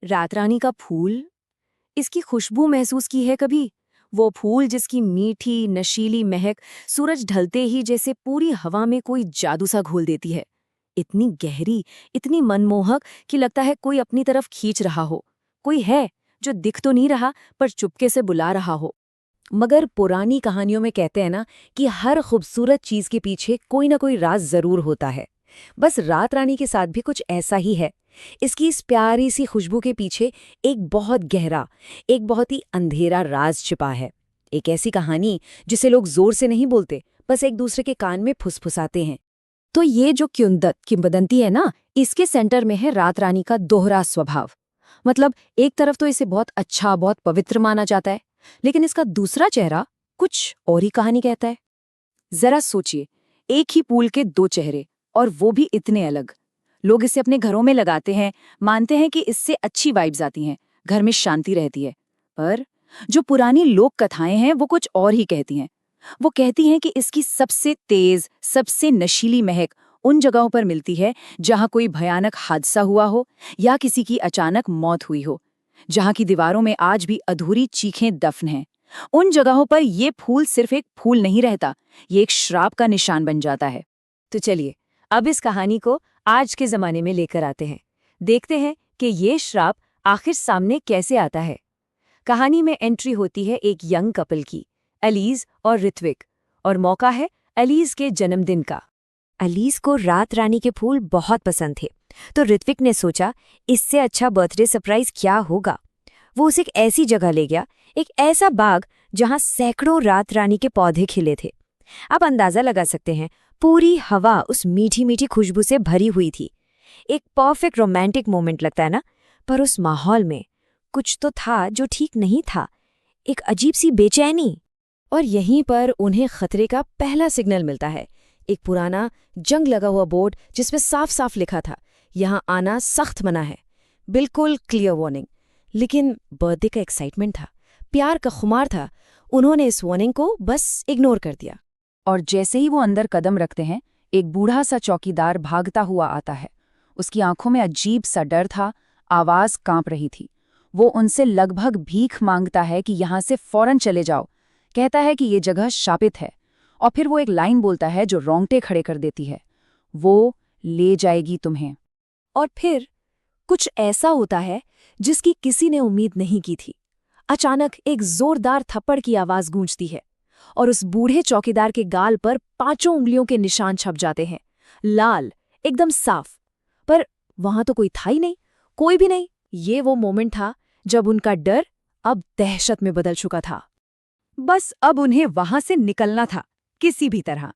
रातरानी का फूल, इसकी खुशबू महसूस की है कभी? वो फूल जिसकी मीठी नशीली महक सूरज ढलते ही जैसे पूरी हवा में कोई जादू सा घोल देती है। इतनी गहरी, इतनी मनमोहक कि लगता है कोई अपनी तरफ खींच रहा हो। कोई है जो दिख तो नहीं रहा पर चुपके से बुला रहा हो। मगर पुरानी कहानियों में कहते हैं ना कि हर खूबसूरत चीज के पीछे कोई ना कोई राज जरूर होता है। बस रात रानी के साथ भी कुछ ऐसा ही है। इसकी इस प्यारी सी खुशबू के पीछे एक बहुत गहरा, एक बहुत ही अंधेरा राज छिपा है। एक ऐसी कहानी जिसे लोग जोर से नहीं बोलते, बस एक दूसरे के कान में फुसफुसाते हैं। तो ये जो किंवदंती है ना, इसके सेंटर में है रात रानी का दोहरा स्वभाव। मतलब एक तरफ तो इसे बहुत अच्छा, बहुत पवित्र माना जाता है, लेकिन इसका दूसरा चेहरा कुछ और ही कहानी कहता है। जरा सोचिए, एक ही फूल के दो चेहरे, और वो भी इतने अलग। लोग इसे अपने घरों में लगाते हैं, मानते हैं कि इससे अच्छी वाइब्स आती हैं, घर में शांति रहती है। पर जो पुरानी लोक कथाएं हैं वो कुछ और ही कहती हैं। वो कहती हैं कि इसकी सबसे तेज, सबसे नशीली महक उन जगहों पर मिलती है जहां कोई भयानक हादसा हुआ हो या किसी की अचानक मौत हुई हो, जहां की दीवारों में आज भी अधूरी चीखें दफन हैं। उन जगहों पर ये फूल सिर्फ एक फूल नहीं रहता, ये एक श्राप का निशान बन जाता है। तो चलिए, अब इस कहानी को आज के जमाने में लेकर आते हैं। देखते हैं कि ये श्राप आखिर सामने कैसे आता है। कहानी में एंट्री होती है एक यंग कपल की, अलीज और ऋत्विक, और मौका है अलीज के जन्मदिन का। अलीज को रात रानी के फूल बहुत पसंद थे, तो ऋत्विक ने सोचा इससे अच्छा बर्थडे सरप्राइज क्या होगा। वो उसे एक ऐसी जगह ले गया, एक ऐसा बाग जहां सैकड़ों रात रानी के पौधे खिले थे। आप अंदाजा लगा सकते हैं, पूरी हवा उस मीठी मीठी खुशबू से भरी हुई थी। एक परफेक्ट रोमांटिक मोमेंट लगता है ना। पर उस माहौल में कुछ तो था जो ठीक नहीं था, एक अजीब सी बेचैनी। और यहीं पर उन्हें खतरे का पहला सिग्नल मिलता है। एक पुराना जंग लगा हुआ बोर्ड जिसमें साफ साफ लिखा था, यहाँ आना सख्त मना है। बिल्कुल क्लियर वार्निंग। लेकिन बर्थडे का एक्साइटमेंट था, प्यार का खुमार था, उन्होंने इस वार्निंग को बस इग्नोर कर दिया। और जैसे ही वो अंदर कदम रखते हैं, एक बूढ़ा सा चौकीदार भागता हुआ आता है। उसकी आंखों में अजीब सा डर था, आवाज कांप रही थी। वो उनसे लगभग भीख मांगता है कि यहाँ से फौरन चले जाओ। कहता है कि ये जगह शापित है। और फिर वो एक लाइन बोलता है जो रोंगटे खड़े कर देती है, वो ले जाएगी तुम्हें। और फिर कुछ ऐसा होता है जिसकी किसी ने उम्मीद नहीं की थी। अचानक एक जोरदार थप्पड़ की आवाज गूंजती है, और उस बूढ़े चौकीदार के गाल पर 5 उंगलियों के निशान छप जाते हैं, लाल, एकदम साफ। पर वहां तो कोई था ही नहीं, कोई भी नहीं। ये वो मोमेंट था जब उनका डर अब दहशत में बदल चुका था। बस अब उन्हें वहां से निकलना था, किसी भी तरह।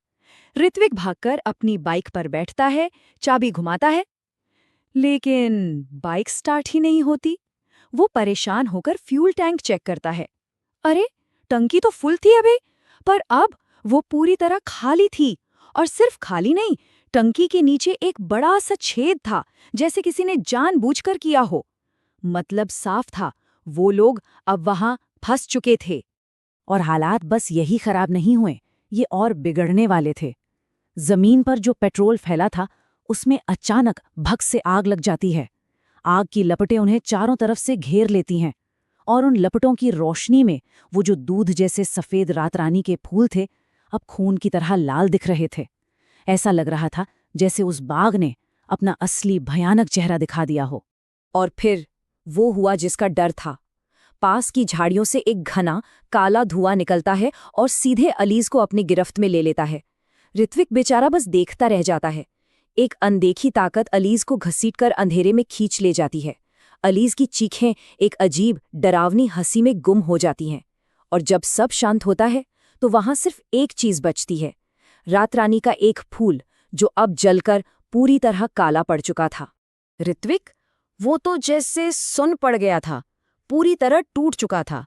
ऋत्विक भागकर अपनी बाइक पर बैठता है, चाबी घुमाता है, लेकिन बाइक स्टार्ट ही नहीं होती। वो परेशान होकर फ्यूल टैंक चेक करता है। अरे, टंकी तो फुल थी अभी, पर अब वो पूरी तरह खाली थी। और सिर्फ खाली नहीं, टंकी के नीचे एक बड़ा सा छेद था, जैसे किसी ने जानबूझकर किया हो। मतलब साफ था, वो लोग अब वहां फंस चुके थे। और हालात बस यही खराब नहीं हुए, ये और बिगड़ने वाले थे। जमीन पर जो पेट्रोल फैला था, उसमें अचानक भग से आग लग जाती है। आग की लपटें उन्हें चारों तरफ से घेर लेती हैं, और उन लपटों की रोशनी में वो जो दूध जैसे सफेद रातरानी के फूल थे, अब खून की तरह लाल दिख रहे थे। ऐसा लग रहा था जैसे उस बाग ने अपना असली भयानक चेहरा दिखा दिया हो। और फिर वो हुआ जिसका डर था। पास की झाड़ियों से एक घना काला धुआं निकलता है और सीधे अलीज को अपनी गिरफ्त में ले लेता है। ऋत्विक बेचारा बस देखता रह जाता है। एक अनदेखी ताकत अलीज को घसीटकर अंधेरे में खींच ले जाती है। अलीज की चीखें एक अजीब डरावनी हंसी में गुम हो जाती हैं। और जब सब शांत होता है तो वहां सिर्फ एक चीज बचती है, रात रानी का एक फूल जो अब जलकर पूरी तरह काला पड़ चुका था। ऋत्विक, वो तो जैसे सुन पड़ गया था, पूरी तरह टूट चुका था।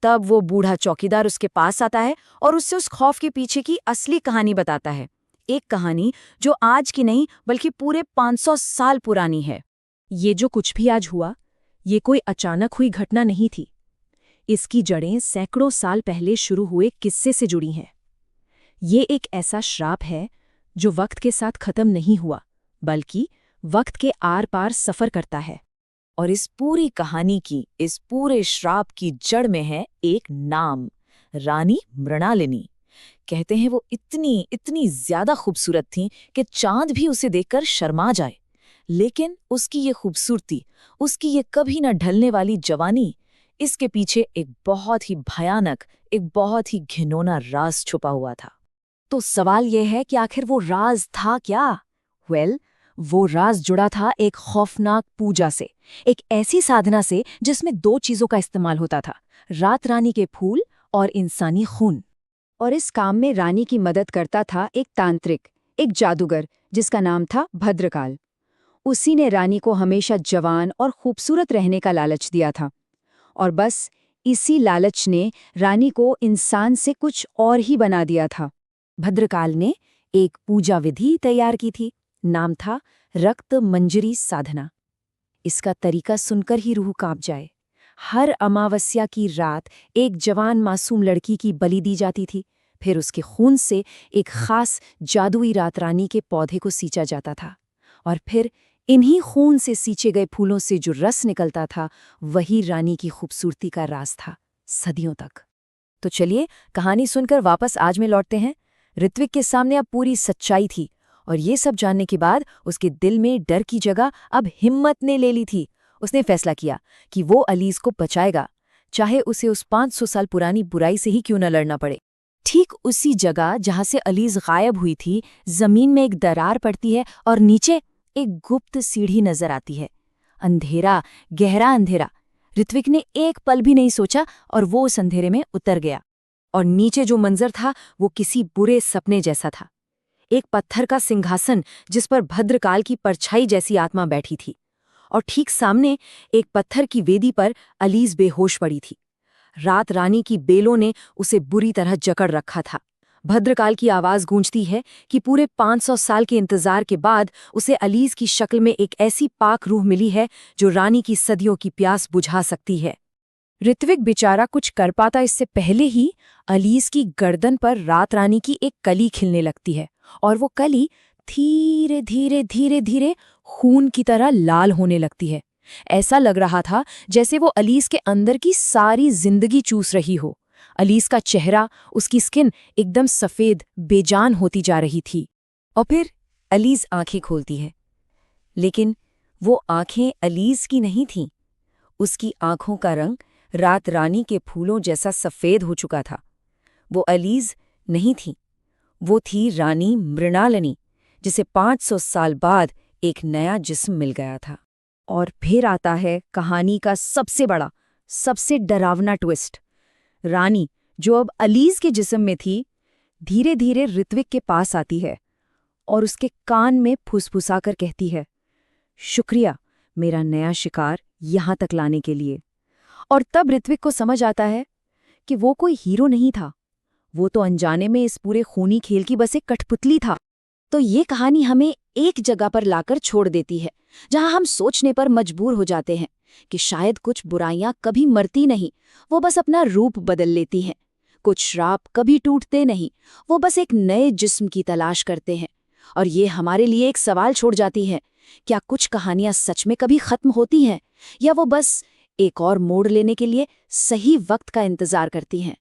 तब वो बूढ़ा चौकीदार उसके पास आता है और उससे उस खौफ के पीछे की असली कहानी बताता है। एक कहानी जो आज की नहीं बल्कि पूरे 500 साल पुरानी है। ये जो कुछ भी आज हुआ, ये कोई अचानक हुई घटना नहीं थी। इसकी जड़ें सैकड़ों साल पहले शुरू हुए किस्से से जुड़ी हैं। ये एक ऐसा श्राप है जो वक्त के साथ खत्म नहीं हुआ, बल्कि वक्त के आर पार सफर करता है। और इस पूरी कहानी की, इस पूरे श्राप की जड़ में है एक नाम, रानी मृणालिनी। कहते हैं वो इतनी इतनी ज्यादा खूबसूरत थी कि चांद भी उसे देखकर शर्मा जाए। लेकिन उसकी ये खूबसूरती, उसकी ये कभी न ढलने वाली जवानी, इसके पीछे एक बहुत ही भयानक, एक बहुत ही घिनौना राज छुपा हुआ था। तो सवाल यह है कि आखिर वो राज था क्या? वो राज जुड़ा था एक खौफनाक पूजा से, एक ऐसी साधना से जिसमें दो चीजों का इस्तेमाल होता था, रात रानी के फूल और इंसानी खून। और इस काम में रानी की मदद करता था एक तांत्रिक, एक जादूगर जिसका नाम था भद्रकाल। उसी ने रानी को हमेशा जवान और खूबसूरत रहने का लालच दिया था। और बस इसी लालच ने रानी को इंसान से कुछ और ही बना दिया था। भद्रकाल ने एक पूजा विधि तैयार की थी, नाम था रक्त मंजरी साधना। इसका तरीका सुनकर ही रूह कांप जाए। हर अमावस्या की रात एक जवान मासूम लड़की की बलि दी जाती थी, फिर उसके खून से एक खास जादुई रात रानी के पौधे को सींचा जाता था, और फिर इन्हीं खून से सींचे गए फूलों से जो रस निकलता था, वही रानी की खूबसूरती का राज था, सदियों तक। तो चलिए कहानी सुनकर वापस आज में लौटते हैं। ऋत्विक के सामने अब पूरी सच्चाई थी, और ये सब जानने के बाद उसके दिल में डर की जगह अब हिम्मत ने ले ली थी। उसने फैसला किया कि वो अलीज को बचाएगा, चाहे उसे उस 500 साल पुरानी बुराई से ही क्यों न लड़ना पड़े। ठीक उसी जगह जहां से अलीज गायब हुई थी, जमीन में एक दरार पड़ती है और नीचे एक गुप्त सीढ़ी नजर आती है। अंधेरा, गहरा अंधेरा। ऋत्विक ने एक पल भी नहीं सोचा और वो उस अंधेरे में उतर गया। और नीचे जो मंजर था वो किसी बुरे सपने जैसा था। एक पत्थर का सिंहासन जिस पर भद्रकाल की परछाई जैसी आत्मा बैठी थी, और ठीक सामने एक पत्थर की वेदी पर अलीज बेहोश पड़ी थी। रात रानी की बेलों ने उसे बुरी तरह जकड़ रखा था। भद्रकाल की आवाज गूंजती है कि पूरे 500 साल के इंतजार के बाद उसे अलीज की शक्ल में एक ऐसी पाक रूह मिली है जो रानी की सदियों की प्यास बुझा सकती है। ऋत्विक बेचारा कुछ कर पाता इससे पहले ही अलीज की गर्दन पर रात रानी की एक कली खिलने लगती है, और वो कली धीरे धीरे धीरे धीरे खून की तरह लाल होने लगती है। ऐसा लग रहा था जैसे वो अलीज के अंदर की सारी जिंदगी चूस रही हो। अलीज का चेहरा, उसकी स्किन एकदम सफेद, बेजान होती जा रही थी। और फिर अलीज आंखें खोलती है, लेकिन वो आंखें अलीज की नहीं थीं। उसकी आंखों का रंग रात रानी के फूलों जैसा सफेद हो चुका था। वो अलीज नहीं थी, वो थी रानी मृणालिनी, जिसे 500 साल बाद एक नया जिस्म मिल गया था। और फिर आता है कहानी का सबसे बड़ा, सबसे डरावना ट्विस्ट। रानी, जो अब अलीज के जिस्म में थी, धीरे धीरे ऋत्विक के पास आती है और उसके कान में फुसफुसाकर कहती है, शुक्रिया मेरा नया शिकार यहां तक लाने के लिए। और तब ऋत्विक को समझ आता है कि वो कोई हीरो नहीं था, वो तो अनजाने में इस पूरे खूनी खेल की बस एक कठपुतली था। तो ये कहानी हमें एक जगह पर लाकर छोड़ देती है, जहां हम सोचने पर मजबूर हो जाते हैं कि शायद कुछ बुराइयां कभी मरती नहीं, वो बस अपना रूप बदल लेती हैं। कुछ श्राप कभी टूटते नहीं, वो बस एक नए जिस्म की तलाश करते हैं। और ये हमारे लिए एक सवाल छोड़ जाती है, क्या कुछ कहानियां सच में कभी खत्म होती हैं, या वो बस एक और मोड़ लेने के लिए सही वक्त का इंतजार करती हैं।